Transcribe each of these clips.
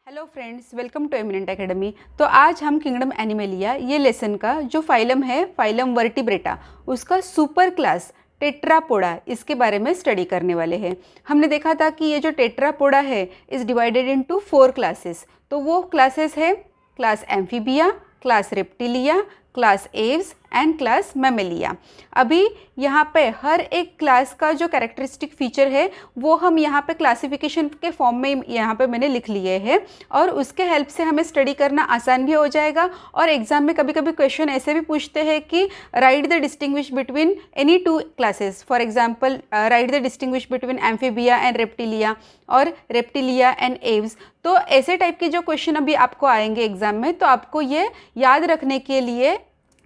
Hello friends, welcome to eminent academy. तो आज हम किंगडम एनिमलिया ये लेसन का जो फाइलम है, फाइलम वर्टिब्रेटा, उसका सुपर क्लास टेट्रापोडा, इसके बारे में स्टडी करने वाले हैं। हमने देखा था कि ये जो टेट्रापोडा है इज़ डिवाइडेड इनटू 4 क्लासेस। तो वो क्लासेस है class amphibia, class reptilia, class Aves and class Mammalia. अभी यहाँ पे हर एक क्लास का जो कैरेक्टरिस्टिक फीचर है वो हम यहाँ पे क्लासिफिकेशन के फॉर्म में यहाँ पे मैंने लिख लिए हैं, और उसके हेल्प से हमें स्टडी करना आसान भी हो जाएगा। और एग्जाम में कभी कभी क्वेश्चन ऐसे भी पूछते हैं कि right the distinguish between any 2 classes. For example, right the distinguish between amphibia and reptilia और रेप्टिलिया एंड एव्स। तो ऐसे टाइप के जो क्वेश्चन अभी आपको आएंगे एग्जाम में, तो आपको ये याद रखने के लिए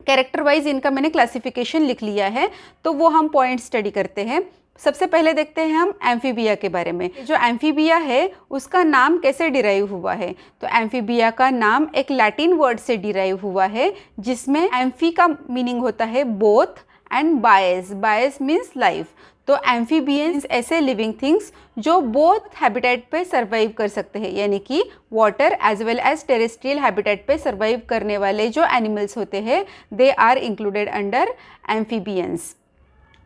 कैरेक्टर वाइज इनका मैंने क्लासिफिकेशन लिख लिया है। तो वो हम पॉइंट स्टडी करते हैं। सबसे पहले देखते हैं हम एम्फीबिया के बारे में। जो एम्फीबिया है उसका नाम कैसे डिराइव हुआ है? तो एम्फीबिया का नाम एक लैटिन वर्ड से डिराइव हुआ है, जिसमें एम्फी का मीनिंग होता है both and bios. Bios means life. तो एम्फीबियंस ऐसे लिविंग थिंग्स जो बोथ हैबिटेट पे सर्वाइव कर सकते हैं, यानी कि water as well as terrestrial habitat पे सर्वाइव करने वाले जो एनिमल्स होते हैं, they are included under amphibians.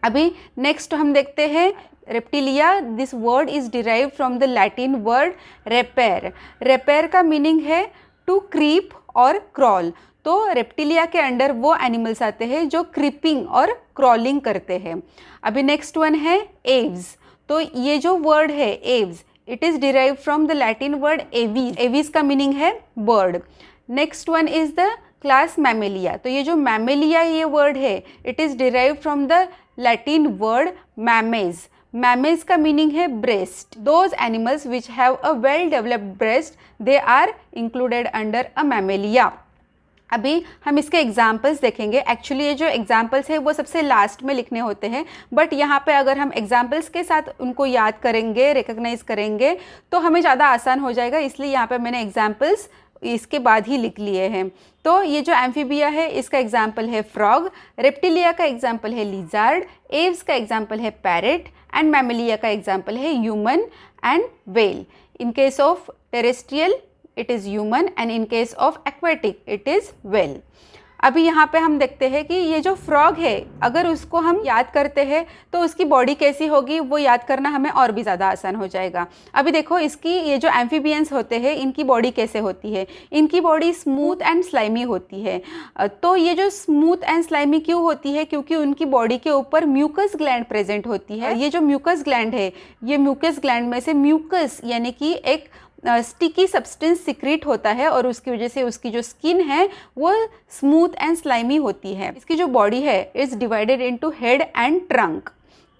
अभी नेक्स्ट हम देखते हैं reptilia. This word is derive from the Latin word repere. Repere का मीनिंग है टू क्रीप और क्रॉल। तो रेप्टिलिया के अंडर वो एनिमल्स आते हैं जो क्रीपिंग और क्रॉलिंग करते हैं। अभी नेक्स्ट वन है एव्स। तो ये जो वर्ड है aves, it is derive from the Latin word avis. Avis का मीनिंग है bird. Next one is the class mammalia. तो ये जो मैमेलिया ये वर्ड है, it is derive from the Latin word mamma. Mamma का मीनिंग है breast. Those animals which have a well developed breast, they are included under a mammalia. अभी हम इसके एग्जाम्पल्स देखेंगे। एक्चुअली ये जो एग्जाम्पल्स है वो सबसे लास्ट में लिखने होते हैं, बट यहाँ पे अगर हम एग्जाम्पल्स के साथ उनको याद करेंगे, रिकग्नाइज करेंगे, तो हमें ज़्यादा आसान हो जाएगा। इसलिए यहाँ पे मैंने एग्जाम्पल्स इसके बाद ही लिख लिए हैं। तो ये जो एम्फीबिया है इसका एग्जाम्पल है फ्रॉग, रेप्टिलिया का एग्जाम्पल है लिजार्ड, एव्स का एग्जाम्पल है पैरेट एंड मैमेलिया का एग्जाम्पल है human and whale. In case of terrestrial it is human and in case of aquatic it is whale। अभी यहाँ पे हम देखते हैं कि ये जो फ्रॉग है, अगर उसको हम याद करते हैं तो उसकी बॉडी कैसी होगी वो याद करना हमें और भी ज़्यादा आसान हो जाएगा। अभी देखो इसकी ये जो एम्फीबियंस होते हैं इनकी बॉडी कैसे होती है। इनकी बॉडी स्मूथ एंड स्लाइमी होती है। तो ये जो स्मूथ एंड स्लाइमी क्यों होती है? क्योंकि उनकी बॉडी के ऊपर म्यूकस ग्लैंड प्रेजेंट होती है। ये जो म्यूकस ग्लैंड है, ये म्यूकस ग्लैंड में से म्यूकस यानी कि एक स्टिकी सब्सटेंस सिक्रीट होता है, और उसकी वजह से उसकी जो स्किन है वो स्मूथ एंड स्लाइमी होती है। इसकी जो बॉडी है it's divided into head and trunk.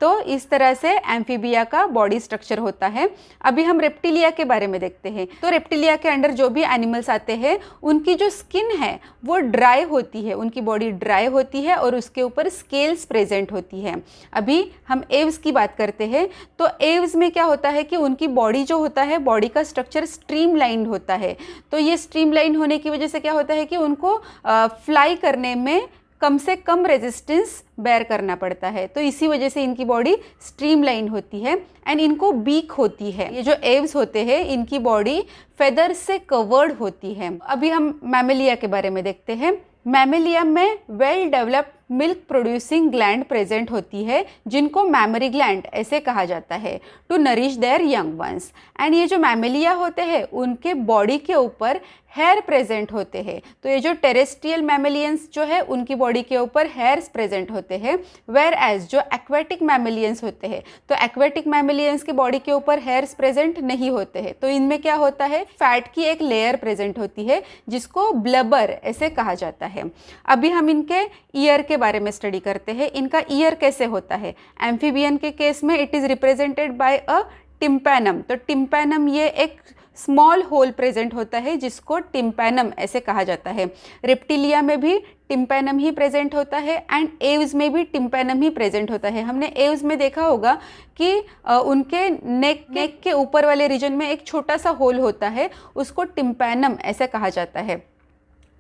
तो इस तरह से एम्फीबिया का बॉडी स्ट्रक्चर होता है। अभी हम रेप्टिलिया के बारे में देखते हैं। तो रेप्टिलिया के अंडर जो भी एनिमल्स आते हैं उनकी जो स्किन है वो ड्राई होती है, उनकी बॉडी ड्राई होती है और उसके ऊपर स्केल्स प्रेजेंट होती है। अभी हम एव्स की बात करते हैं। तो एव्स में क्या होता है कि उनकी बॉडी जो होता है, बॉडी का स्ट्रक्चर स्ट्रीमलाइंड होता है। तो ये स्ट्रीमलाइन होने की वजह से क्या होता है कि उनको फ्लाई करने में कम से कम रेजिस्टेंस बेयर करना पड़ता है। तो इसी वजह से इनकी बॉडी स्ट्रीमलाइन होती है एंड इनको बीक होती है। ये जो एव्स होते हैं इनकी बॉडी फेदर से कवर्ड होती है। अभी हम मैमेलिया के बारे में देखते हैं। मैमेलिया में well developed milk producing gland present होती है, जिनको मैमरी ग्लैंड ऐसे कहा जाता है, to nourish their young ones. And ये जो मैमेलिया होते हैं उनके बॉडी के ऊपर हेयर प्रेजेंट होते हैं। तो ये जो टेरेस्ट्रियल मैमेलियंस जो है उनकी बॉडी के ऊपर हेयर्स प्रेजेंट होते हैं, वेयर एज जो एक्वेटिक मैमेलियंस होते हैं, तो एक्वेटिक मैमेलियंस की बॉडी के ऊपर हेयर्स प्रेजेंट नहीं होते हैं। तो इनमें क्या होता है, फैट की एक लेयर प्रेजेंट होती है जिसको ब्लबर ऐसे कहा जाता है। अभी हम इनके ईयर के बारे में स्टडी करते हैं। इनका ईयर कैसे होता है? एम्फीबियन के केस में it is represented by a tympanum. तो टिम्पैनम ये एक स्मॉल होल प्रेजेंट होता है जिसको टिम्पैनम ऐसे कहा जाता है। रेप्टिलिया में भी टिम्पैनम ही प्रेजेंट होता है एंड एव्स में भी टिम्पैनम ही प्रेजेंट होता है। हमने एव्स में देखा होगा कि उनके नेक के ऊपर वाले रीजन में एक छोटा सा होल होता है, उसको टिम्पैनम ऐसे कहा जाता है।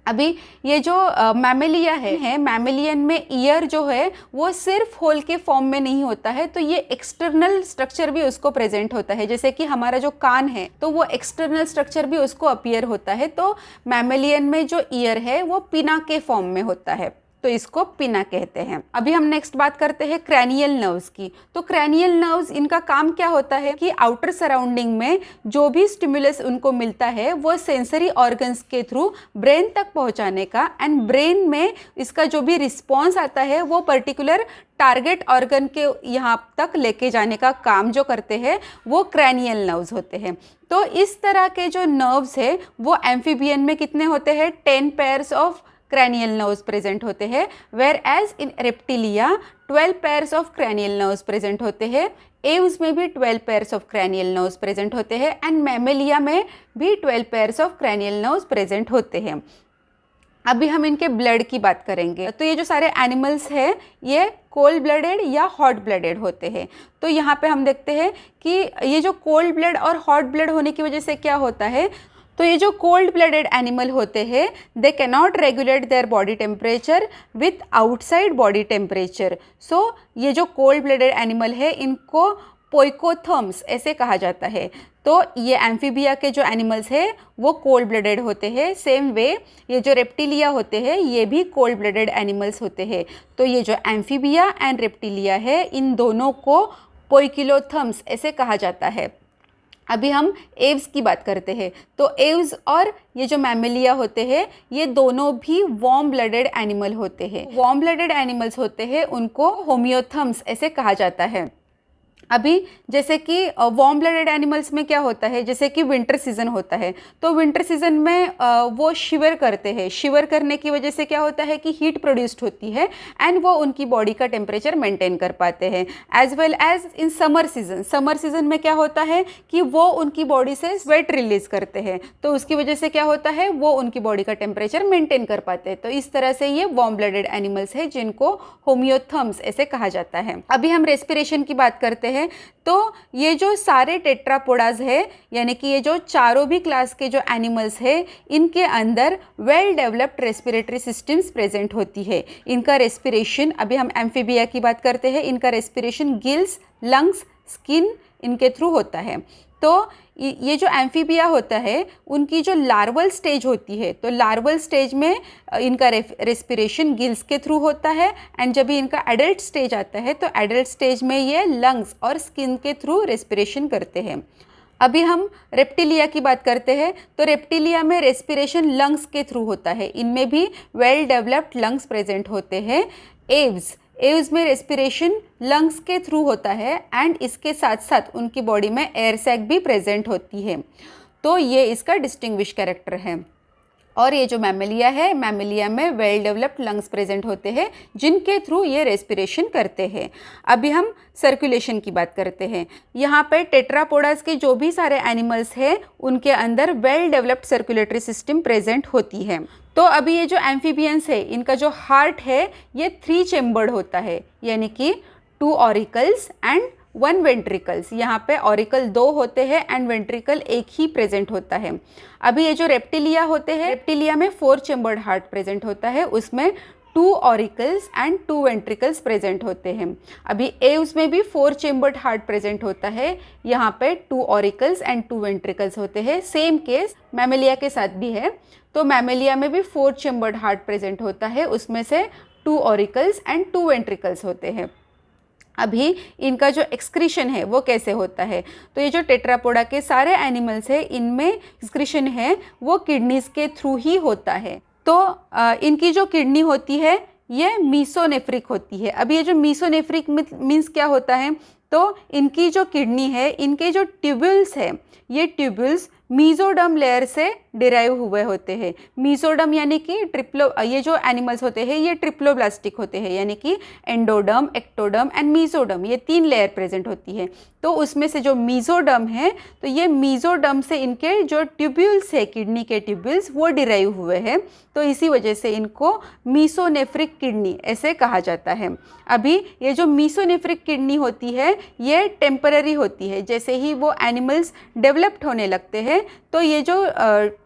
अभी ये जो मैमेलिया है मैमेलियन में ईयर जो है वो सिर्फ होल के फॉर्म में नहीं होता है, तो ये एक्सटर्नल स्ट्रक्चर भी उसको प्रेजेंट होता है। जैसे कि हमारा जो कान है तो वो एक्सटर्नल स्ट्रक्चर भी उसको अपीयर होता है, तो मैमेलियन में जो ईयर है वो पिना के फॉर्म में होता है, तो इसको पिना कहते हैं। अभी हम नेक्स्ट बात करते हैं क्रैनियल नर्व्स की। तो क्रैनियल नर्व्स, इनका काम क्या होता है कि आउटर सराउंडिंग में जो भी स्टिमुलस उनको मिलता है वो सेंसरी ऑर्गन्स के थ्रू ब्रेन तक पहुंचाने का, एंड ब्रेन में इसका जो भी रिस्पॉन्स आता है वो पर्टिकुलर टारगेट ऑर्गन के यहाँ तक लेके जाने का काम जो करते हैं वो क्रैनियल नर्व्स होते हैं। तो इस तरह के जो नर्व्स है वो एम्फीबियन में कितने होते हैं, 10 pairs of cranial nerves present होते हैं, whereas in Reptilia 12 pairs of cranial nerves present होते हैं। एव्स में भी 12 pairs of cranial nerves present होते हैं, एंड मैमेलिया में भी 12 pairs of cranial nerves present होते हैं। अभी हम इनके ब्लड की बात करेंगे। तो ये जो सारे एनिमल्स हैं ये कोल्ड ब्लडेड या हॉट ब्लडेड होते हैं। तो यहाँ पे हम देखते हैं कि ये जो कोल्ड ब्लड और हॉट ब्लड होने की वजह से क्या होता है, तो ये जो कोल्ड ब्लडेड एनिमल होते हैं they can not regulate their body temperature with outside body temperature. So ये जो कोल्ड ब्लडेड एनिमल है इनको पोइकोथर्म्स ऐसे कहा जाता है। तो ये एम्फीबिया के जो एनिमल्स हैं वो कोल्ड ब्लडेड होते हैं। सेम वे ये जो रेप्टिलिया होते हैं ये भी कोल्ड ब्लडेड एनिमल्स होते हैं। तो ये जो एम्फीबिया एंड रेप्टिलिया है इन दोनों को पोइकिलोथर्म्स ऐसे कहा जाता है। अभी हम एव्स की बात करते हैं। तो एव्स और ये जो मैमेलिया होते हैं ये दोनों भी वार्म ब्लडेड एनिमल होते हैं। वार्म ब्लडेड एनिमल्स होते हैं उनको होमियोथर्म्स ऐसे कहा जाता है। अभी जैसे कि वार्म ब्लडेड एनिमल्स में क्या होता है, जैसे कि विंटर सीजन होता है तो विंटर सीजन में वो शिवर करते हैं। शिवर करने की वजह से क्या होता है कि हीट प्रोड्यूस्ड होती है एंड वो उनकी बॉडी का टेम्परेचर मेंटेन कर पाते हैं। As well as in summer season में क्या होता है कि वो उनकी बॉडी से स्वेट रिलीज करते हैं, तो उसकी वजह से क्या होता है वो उनकी बॉडी का टेम्परेचर मेंटेन कर पाते हैं। तो इस तरह से ये वार्म ब्लडेड एनिमल्स है जिनको होमियोथर्म्स ऐसे कहा जाता है। अभी हम रेस्पिरेशन की बात करते हैं। तो ये जो सारे टेट्रापोडाज है यानी कि ये जो चारों भी क्लास के जो एनिमल्स है इनके अंदर well developed respiratory systems present होती है। इनका रेस्पिरेशन, अभी हम एम्फीबिया की बात करते हैं, इनका रेस्पिरेशन गिल्स, लंग्स, स्किन इनके थ्रू होता है। तो ये जो एम्फीबिया होता है उनकी जो लार्वल स्टेज होती है तो लार्वल स्टेज में इनका रेस्पिरेशन गिल्स के थ्रू होता है, एंड जब भी इनका एडल्ट स्टेज आता है तो एडल्ट स्टेज में ये लंग्स और स्किन के थ्रू रेस्पिरेशन करते हैं। अभी हम रेप्टिलिया की बात करते हैं। तो रेप्टिलिया में रेस्पिरेशन लंग्स के थ्रू होता है, इनमें भी वेल डेवलप्ड लंग्स प्रेजेंट होते हैं। एव्स में रेस्पिरेशन लंग्स के थ्रू होता है एंड इसके साथ साथ उनकी बॉडी में एयर सैक भी प्रेजेंट होती है। तो ये इसका डिस्टिंग्विश कैरेक्टर है। और ये जो मैमेलिया है, मैमेलिया में वेल डेवलप्ड लंग्स प्रेजेंट होते हैं जिनके थ्रू ये रेस्पिरेशन करते हैं। अभी हम सर्कुलेशन की बात करते हैं। यहाँ पे टेट्रापोडास के जो भी सारे एनिमल्स हैं उनके अंदर well developed circulatory system present होती है। तो अभी ये जो एम्फीबियंस है इनका जो हार्ट है ये 3 चेम्बर्ड होता है, यानी कि 2 ऑरिकल्स एंड 1 वेंट्रिकल्स। यहाँ पे ऑरिकल 2 होते हैं एंड वेंट्रिकल 1 ही प्रेजेंट होता है। अभी ये जो रेप्टिलिया होते हैं, रेप्टिलिया में 4 चेम्बर्ड हार्ट प्रेजेंट होता है, उसमें 2 ऑरिकल्स एंड 2 वेंट्रिकल्स प्रेजेंट होते हैं। अभी एव्स में भी 4 चेम्बर्ड हार्ट प्रेजेंट होता है, यहाँ पे 2 ऑरिकल्स एंड 2 वेंट्रिकल्स होते हैं। सेम केस मैमेलिया के साथ भी है। तो मैमेलिया में भी 4 चेम्बर्ड हार्ट प्रेजेंट होता है, उसमें से 2 ऑरिकल्स एंड 2 वेंट्रिकल्स होते हैं। अभी इनका जो एक्सक्रीशन है वो कैसे होता है, तो ये जो टेट्रापोडा के सारे एनिमल्स है इनमें एक्सक्रीशन है वो किडनीज के थ्रू ही होता है। तो इनकी जो किडनी होती है ये मीसोनेफ्रिक होती है। अब ये जो मीसोनेफ्रिक मीन्स क्या होता है, तो इनकी जो किडनी है इनके जो ट्यूब्यूल्स है ये ट्यूब्यूल्स मीजोडर्म लेयर से डिराइव हुए होते हैं। मीजोडर्म यानी कि ये जो एनिमल्स होते हैं ये ट्रिप्लोब्लास्टिक होते हैं, यानी कि एंडोडर्म, एक्टोडर्म एंड मीजोडर्म, ये 3 लेयर प्रेजेंट होती है। तो उसमें से जो मीजोडर्म है तो ये मीजोडर्म से इनके जो ट्यूब्यूल्स है किडनी के ट्यूब्यूल्स वो डिराइव हुए हैं, तो इसी वजह से इनको मीसोनेफ्रिक किडनी ऐसे कहा जाता है। अभी ये जो मीसोनेफ्रिक किडनी होती है ये टेम्पररी होती है। जैसे ही वो एनिमल्स डेवलप्ड होने लगते हैं है तो ये जो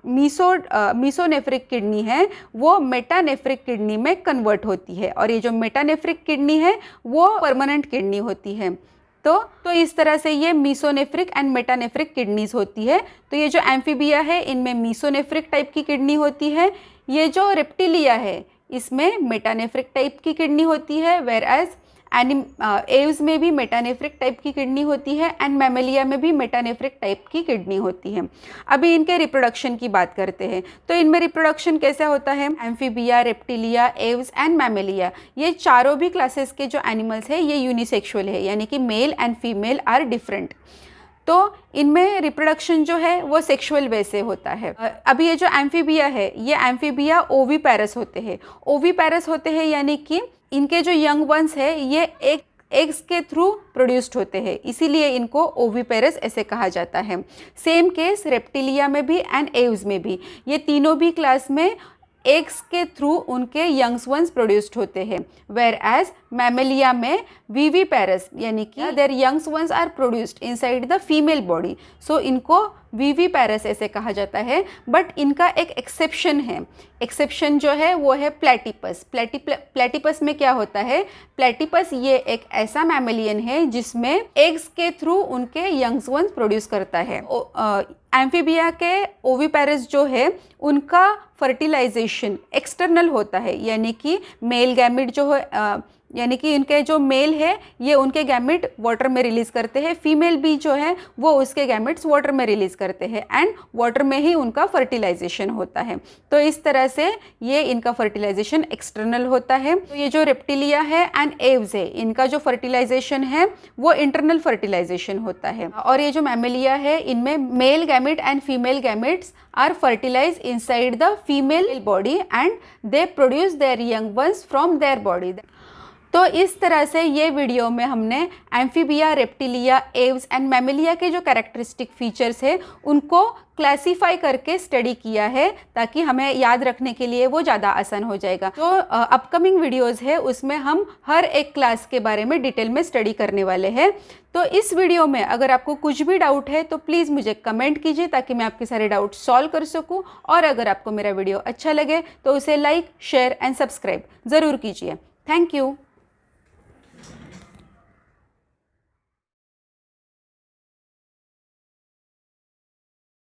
मीसोनेफ्रिक किडनी है वो मेटानेफ्रिक किडनी में कन्वर्ट होती है, और ये जो मेटानेफ्रिक किडनी है वो परमानेंट किडनी होती है। तो इस तरह से ये मीसोनेफ्रिक एंड मेटानेफ्रिक किडनीज होती है। तो ये जो एम्फीबिया है इनमें मीसोनेफ्रिक टाइप की किडनी होती है, ये जो रेप्टिलिया है इसमें मेटानेफ्रिक टाइप की किडनी होती है, वेयर एज एव्स में भी मेटानेफ्रिक टाइप की किडनी होती है एंड मैमेलिया में भी मेटानेफ्रिक टाइप की किडनी होती है। अभी इनके रिप्रोडक्शन की बात करते हैं। तो इनमें रिप्रोडक्शन कैसा होता है? Amphibia, Reptilia, Aves and Mammalia, ये चारों भी क्लासेस के जो एनिमल्स है ये यूनिसेक्सुअल है, यानी कि male and female are different. तो इनमें रिप्रोडक्शन जो है वो सेक्सुअल वे से होता है। अभी ये जो एम्फीबिया है ये एम्फीबिया ओवीपैरस होते हैं। ओवीपैरस होते हैं यानी कि इनके जो यंग वंस है ये एक एग्स के थ्रू प्रोड्यूस्ड होते हैं, इसीलिए इनको ओवीपेरस ऐसे कहा जाता है। सेम केस रेप्टिलिया में भी एंड एव्स में भी, ये तीनों भी क्लास में एग्स के थ्रू उनके यंग्स वंस प्रोड्यूस्ड होते हैं, वेयर एज मैमेलिया में विविपेरस यानी कि their youngs ones are produced inside the female body, so इनको विविपेरस ऐसे कहा जाता है। बट इनका एक एक्सेप्शन है, एक्सेप्शन जो है वो है प्लेटिपस। प्लेटिपस में क्या होता है? प्लेटिपस ये एक ऐसा मैमेलियन है जिसमें एग्स के थ्रू उनके यंग्स वंस प्रोड्यूस करता है। एम्फीबिया के ओविपेरस जो है उनका फर्टिलाइजेशन एक्सटर्नल होता है, यानी कि मेल गैमिट जो है यानी कि इनके जो मेल है ये उनके गैमिट वाटर में रिलीज़ करते हैं, फीमेल भी जो है वो उसके गैमिट्स वाटर में रिलीज़ करते हैं एंड वाटर में ही उनका फर्टिलाइजेशन होता है। तो इस तरह से ये इनका फर्टिलाइजेशन एक्सटर्नल होता है। तो ये जो रेप्टिलिया है एंड एव्स है इनका जो फर्टिलाइजेशन है वो इंटरनल फर्टिलाइजेशन होता है, और ये जो मैमेलिया है इनमें male gamete and female gametes are fertilize inside the female body and they produce their young ones from their body. तो इस तरह से ये वीडियो में हमने Amphibia, Reptilia, Aves and Mammalia के जो कैरेक्टरिस्टिक फीचर्स है उनको क्लासीफाई करके स्टडी किया है, ताकि हमें याद रखने के लिए वो ज़्यादा आसान हो जाएगा। तो अपकमिंग वीडियोस है उसमें हम हर एक क्लास के बारे में डिटेल में स्टडी करने वाले हैं। तो इस वीडियो में अगर आपको कुछ भी डाउट है तो प्लीज़ मुझे कमेंट कीजिए ताकि मैं आपके सारे डाउट सॉल्व कर सकूं, और अगर आपको मेरा वीडियो अच्छा लगे तो उसे लाइक, शेयर एंड सब्सक्राइब ज़रूर कीजिए। Thank you.